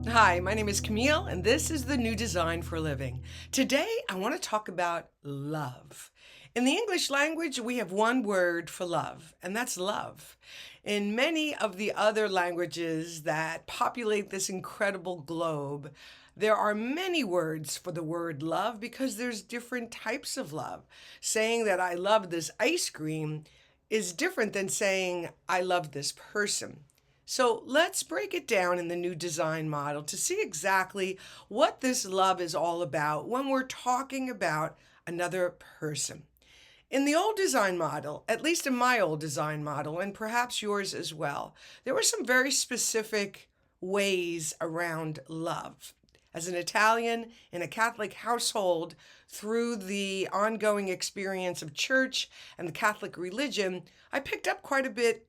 Hi, my name is Camille, and this is the New Design for Living. Today, I want to talk about love. In the English language, we have one word for love, and that's love. In many of the other languages that populate this incredible globe, there are many words for the word love because there's different types of love. Saying that I love this ice cream is different than saying I love this person. So let's break it down in the new design model to see exactly what this love is all about when we're talking about another person. In the old design model, at least in my old design model, and perhaps yours as well, there were some very specific ways around love. As an Italian in a Catholic household, through the ongoing experience of church and the Catholic religion, I picked up quite a bit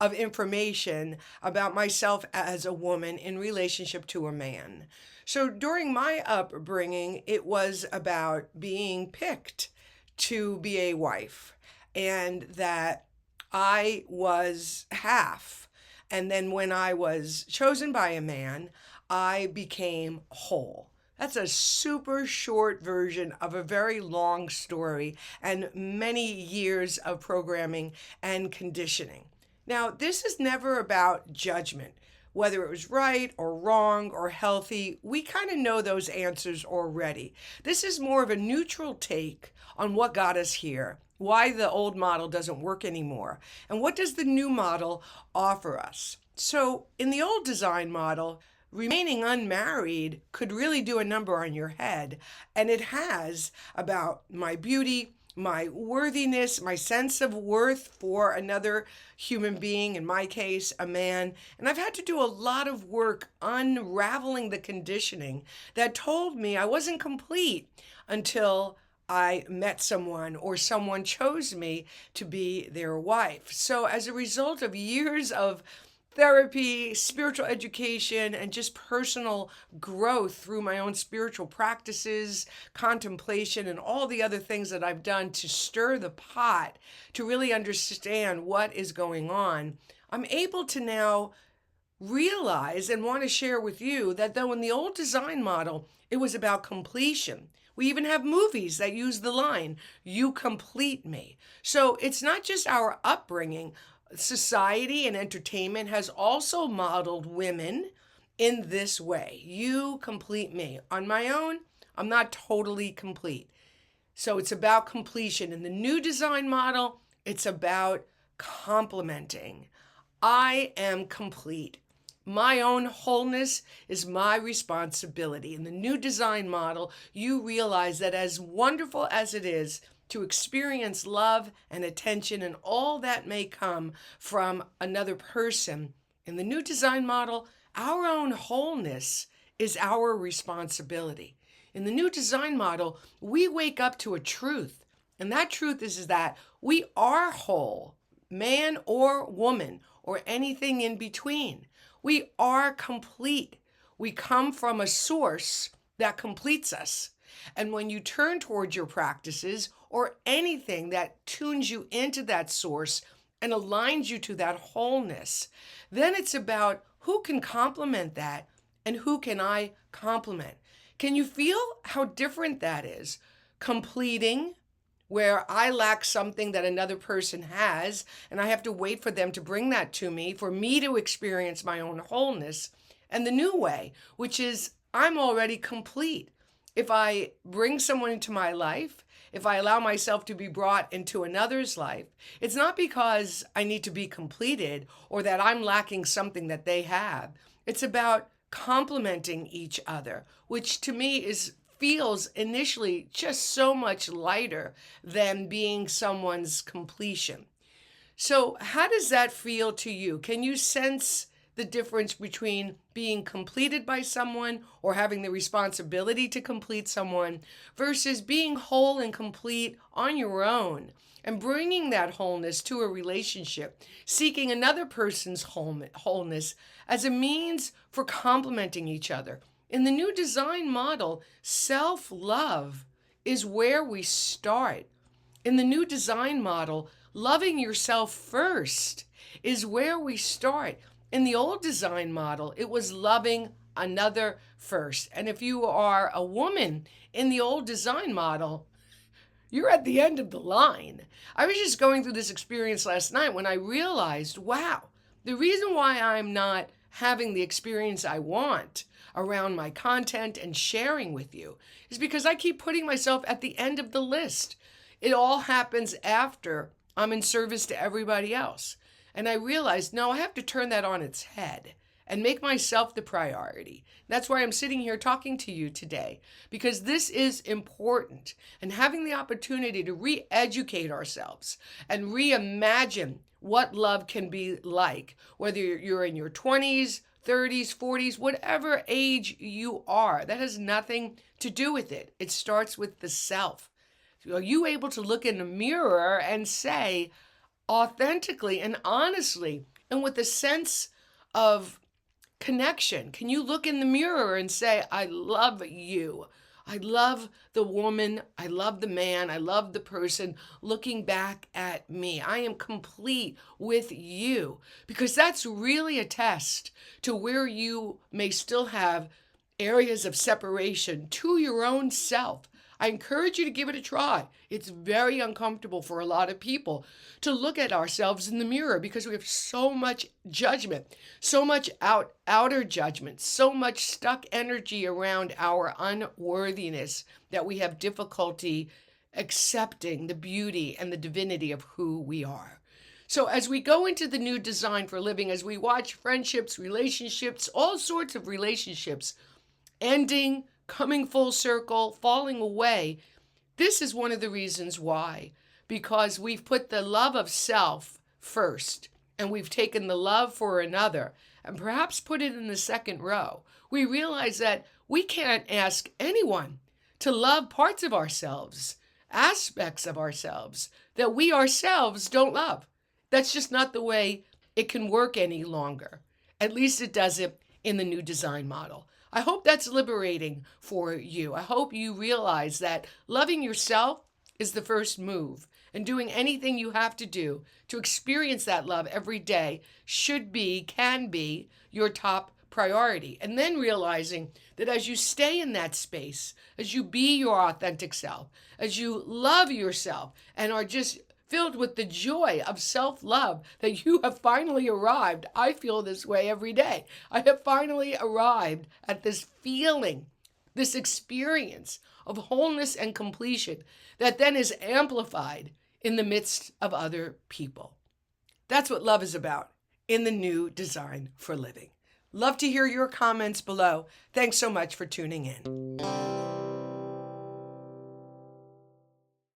of information about myself as a woman in relationship to a man. So during my upbringing, it was about being picked to be a wife, and that I was half. And then when I was chosen by a man, I became whole. That's a super short version of a very long story and many years of programming and conditioning. Now, this is never about judgment, whether it was right or wrong or healthy. We kind of know those answers already. This is more of a neutral take on what got us here, why the old model doesn't work anymore, and what does the new model offer us. So, in the old design model, remaining unmarried could really do a number on your head, and it has, about my beauty, my worthiness, my sense of worth for another human being, in my case, a man. And I've had to do a lot of work unraveling the conditioning that told me I wasn't complete until I met someone or someone chose me to be their wife. So, as a result of years of therapy, spiritual education, and just personal growth through my own spiritual practices, contemplation, and all the other things that I've done to stir the pot to really understand what is going on, I'm able to now realize and want to share with you that though in the old design model, it was about completion. We even have movies that use the line, "You complete me." So it's not just our upbringing. Society and entertainment has also modeled women in this way. You complete me. On my own, I'm not totally complete. So it's about completion. In the new design model, it's about complementing. I am complete. My own wholeness is my responsibility. In the new design model, you realize that as wonderful as it is to experience love and attention and all that may come from another person, in the new design model, our own wholeness is our responsibility. In the new design model, we wake up to a truth, and that truth is that we are whole, man or woman, or anything in between. We are complete. We come from a source that completes us. And when you turn towards your practices or anything that tunes you into that source and aligns you to that wholeness, then it's about who can complement that and who can I complement. Can you feel how different that is? Completing, where I lack something that another person has, and I have to wait for them to bring that to me for me to experience my own wholeness. And the new way, which is I'm already complete. If I bring someone into my life, if I allow myself to be brought into another's life, it's not because I need to be completed or that I'm lacking something that they have. It's about complementing each other, which to me is feels initially just so much lighter than being someone's completion. So, how does that feel to you? Can you sense the difference between being completed by someone or having the responsibility to complete someone versus being whole and complete on your own and bringing that wholeness to a relationship, seeking another person's wholeness as a means for complementing each other? In the new design model, self-love is where we start. In the new design model, loving yourself first is where we start. In the old design model, it was loving another first. And if you are a woman in the old design model, you're at the end of the line. I was just going through this experience last night when I realized, wow, the reason why I'm not having the experience I want around my content and sharing with you is because I keep putting myself at the end of the list. It all happens after I'm in service to everybody else. And I realized, no, I have to turn that on its head and make myself the priority. That's why I'm sitting here talking to you today, because this is important. And having the opportunity to re-educate ourselves and reimagine what love can be like, whether you're in your 20s, 30s, 40s, whatever age you are, that has nothing to do with it. It starts with the self. Are you able to look in the mirror and say authentically and honestly and with a sense of connection? Can you look in the mirror and say, I love you? I love the woman. I love the man. I love the person looking back at me. I am complete with you, because that's really a test to where you may still have areas of separation to your own self. I encourage you to give it a try. It's very uncomfortable for a lot of people to look at ourselves in the mirror because we have so much judgment, so much outer judgment, so much stuck energy around our unworthiness that we have difficulty accepting the beauty and the divinity of who we are. So as we go into the new design for living, as we watch friendships, relationships, all sorts of relationships ending, coming full circle, falling away, this is one of the reasons why. Because we've put the love of self first, and we've taken the love for another and perhaps put it in the second row. We realize that we can't ask anyone to love parts of ourselves, aspects of ourselves that we ourselves don't love. That's just not the way it can work any longer. At least it doesn't in the new design model. I hope that's liberating for you. I hope you realize that loving yourself is the first move, and doing anything you have to do to experience that love every day can be your top priority. And then realizing that as you stay in that space, as you be your authentic self, as you love yourself and are just filled with the joy of self-love, that you have finally arrived. I feel this way every day. I have finally arrived at this feeling, this experience of wholeness and completion that then is amplified in the midst of other people. That's what love is about in the new design for living. Love to hear your comments below. Thanks so much for tuning in.